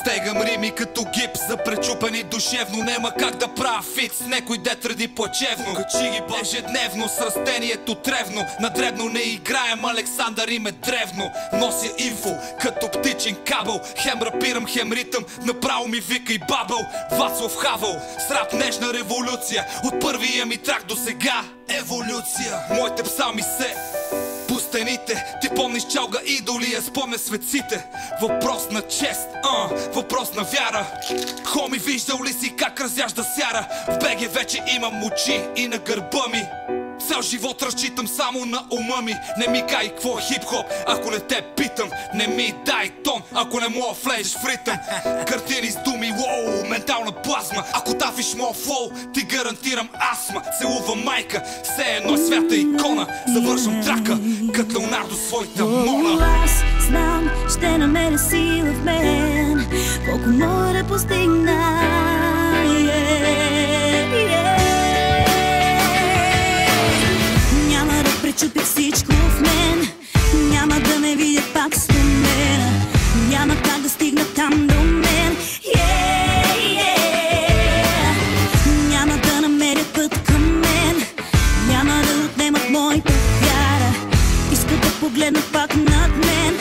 Стегам рими като гипс за пречупени душевно. Нема как да правя фит с некой де треди плачевно. Качи ги ежедневно с растението тревно. На дребно не играем, Александър им е древно. Нося инфо като птичен кабел. Хем рапирам, хем ритъм, направо ми вика и бабъл. Вацлав Хавъл, с рап нежна революция. От първия ми трак до сега еволюция. Моите псалми се пустените. Ти помниш чалга идоли, я спомня светците. Въпрос на чест, въпрос на вяра. Хоми, виждал ли си как разяжда сяра? В БГ вече имам очи и на гърба ми. Цял живот разчитам само на ума ми. Не ми кай какво е хип-хоп, ако не те питам. Не ми дай тон, ако не мога влезеш в ритъм. Картини с думи, уоу, ментална плазма. Ако тафиш моя флоу, ти гарантирам астма. Целува майка, все едно е свята икона. Завършвам трака, като Леонардо своята Мона. Аз знам, ще намеря сила в мен, колко мога да постигна. Пречупя всичко в мен, няма да ме видят пак сломена. Няма как да стигна там до мен. Няма да намерят път към мен, няма да отнемат моята вяра. Искат да погледнат пак над мен.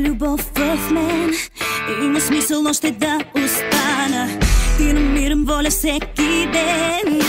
Любов в мен има смисъл още да остана и намирам воля всеки ден.